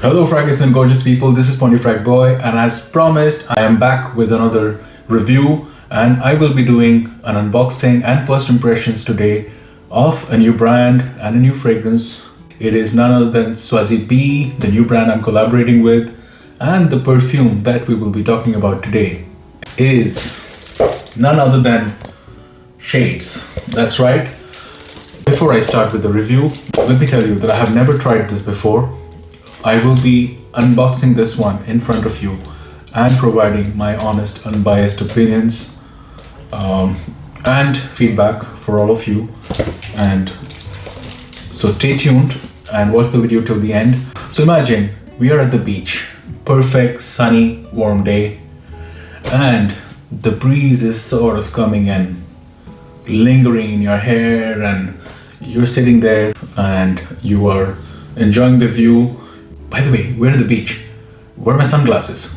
Hello fraggies and gorgeous people, this is Pondyfragboy, and as promised I am back with another review, and I will be doing an unboxing and first impressions today of a new brand and a new fragrance. It is none other than Coisy B, the new brand I'm collaborating with, and the perfume that we will be talking about today is none other than Shades. That's right. Before I start with the review, let me tell you that I have never tried this before. I will be unboxing this one in front of you and providing my honest, unbiased opinions and feedback for all of you. And so stay tuned and watch the video till the end. So imagine we are at the beach, perfect sunny warm day, and the breeze is sort of coming in, lingering in your hair, and you're sitting there and you are enjoying the view. By the way, we're at the beach. Where are my sunglasses?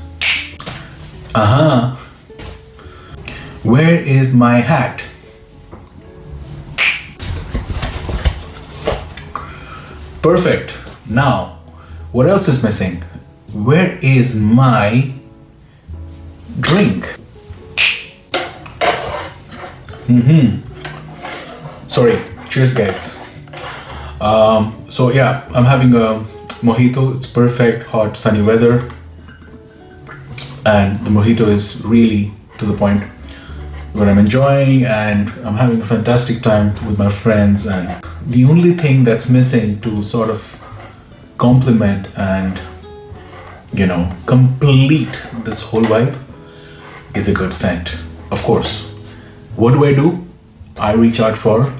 Where is my hat? Perfect. Now, what else is missing? Where is my drink? Sorry. Cheers, guys. So yeah, I'm having a mojito. It's perfect, hot, sunny weather, and the mojito is really to the point what I'm enjoying, and I'm having a fantastic time with my friends. And the only thing that's missing to sort of complement and complete this whole vibe is a good scent. Of course, what do? I reach out for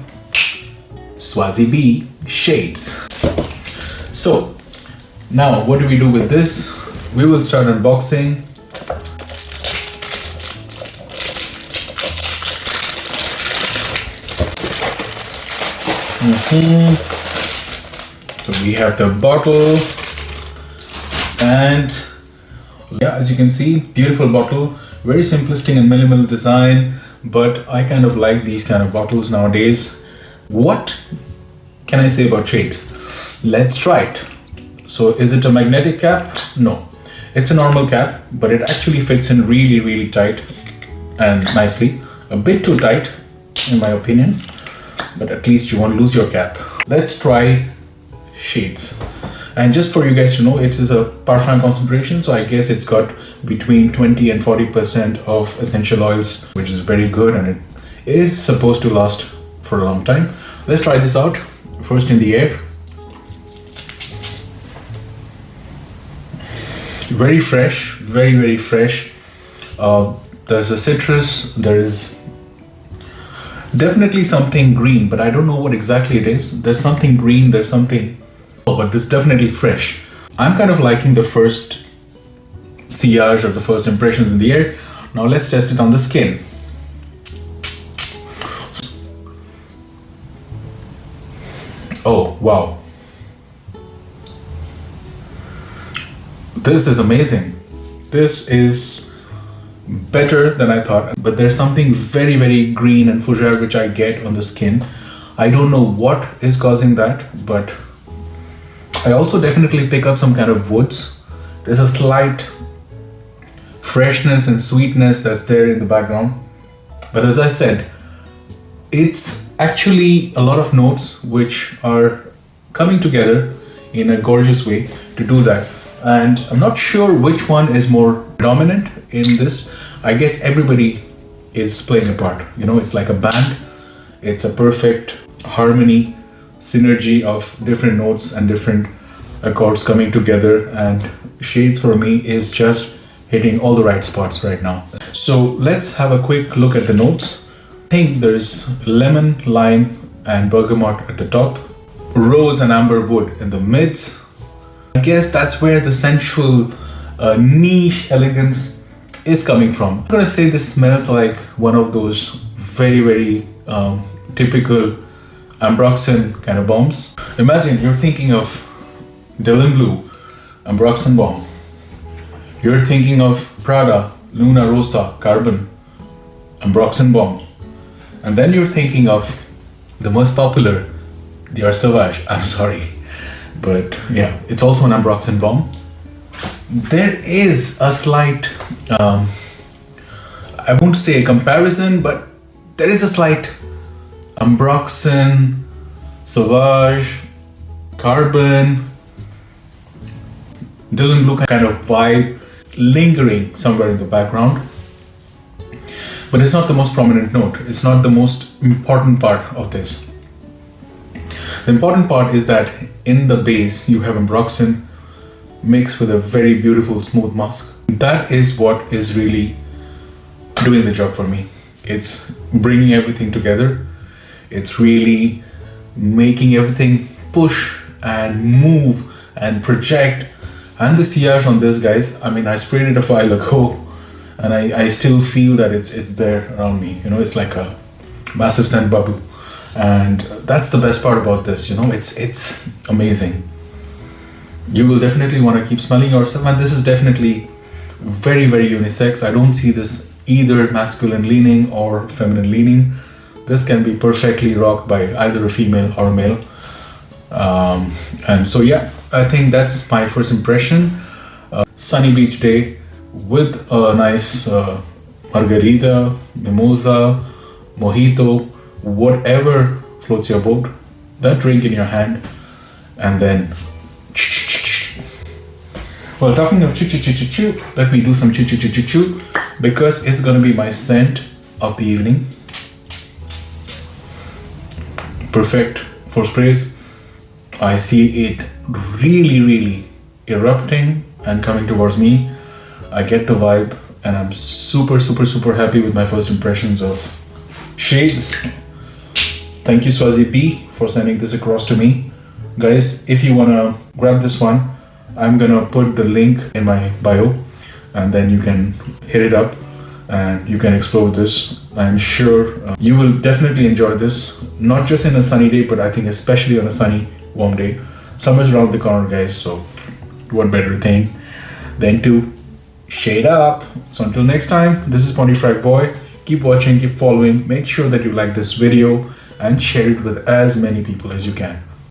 Coisy B Shades. So now what do we do with this? We will start unboxing. So we have the bottle, and yeah, as you can see, beautiful bottle, very simplistic and minimal design, but I kind of like these kind of bottles nowadays. What can I say about Shades? Let's try it. So is it a magnetic cap? No, it's a normal cap, but it actually fits in really tight and nicely. A bit too tight in my opinion, but at least you won't lose your cap. Let's try Shades. And just for you guys to know, it is a parfum concentration, so I guess it's got between 20 and 40% of essential oils, which is very good, and it is supposed to last for a long time. Let's try this out. First in the air. Very fresh, very fresh. There's a citrus, there is definitely something green, but I don't know what exactly it is. There's something green, there's something, but this is definitely fresh. I'm kind of liking the first sillage or the first impressions in the air. Now let's test it on the skin. Oh wow, this is amazing. This is better than I thought, but there's something very green and fougere which I get on the skin. I don't know what is causing that, but I also definitely pick up some kind of woods. There's a slight freshness and sweetness that's there in the background, but as I said, it's actually a lot of notes which are coming together in a gorgeous way to do that. And I'm not sure which one is more dominant in this. I guess everybody is playing a part. It's like a band. It's a perfect harmony, synergy of different notes and different accords coming together. And Shades for me is just hitting all the right spots right now. So let's have a quick look at the notes. I think there's lemon, lime, and bergamot at the top, rose and amberwood in the mids. I guess that's where the sensual niche elegance is coming from. I'm gonna say this smells like one of those very typical Ambroxan kind of bombs. Imagine you're thinking of Dylan Blue, Ambroxan bomb. You're thinking of Prada, Luna Rosa, Carbon, Ambroxan bomb. And then you're thinking of the most popular, the Sauvage, I'm sorry, But yeah, it's also an Ambroxan bomb. There is a slight, I won't say a comparison, but there is a slight Ambroxan, Sauvage, Carbon, Dylan Blue kind of vibe lingering somewhere in the background. But it's not the most prominent note. It's not the most important part of this. The important part is that in the base you have Ambroxan mixed with a very beautiful smooth musk. That is what is really doing the job for me. It's bringing everything together. It's really making everything push and move and project. And the sillage on this, guys, I mean, I sprayed it a while ago and I still feel that it's there around me. You know, it's like a massive scent bubble. And that's the best part about this, you know, it's amazing. You will definitely want to keep smelling yourself, and this is definitely very, very unisex. I don't see this either masculine leaning or feminine leaning. This can be perfectly rocked by either a female or a male. And so yeah, I think that's my first impression. Sunny beach day with a nice margarita, mimosa, mojito, whatever floats your boat, that drink in your hand, and then well, talking of choo, let me do some choo, because it's gonna be my scent of the evening. Perfect for sprays. I see it really erupting and coming towards me. I get the vibe, and I'm super happy with my first impressions of shades. Thank you, Coisy B, for sending this across to me. Guys, if you wanna grab this one, I'm gonna put the link in my bio, and then you can hit it up and you can explore this. I'm sure you will definitely enjoy this, not just in a sunny day, but I think especially on a sunny, warm day. Summer's around the corner, guys, so what better thing than to shade up. So until next time, this is Pondyfragboy. Keep watching, keep following. Make sure that you like this video and share it with as many people as you can.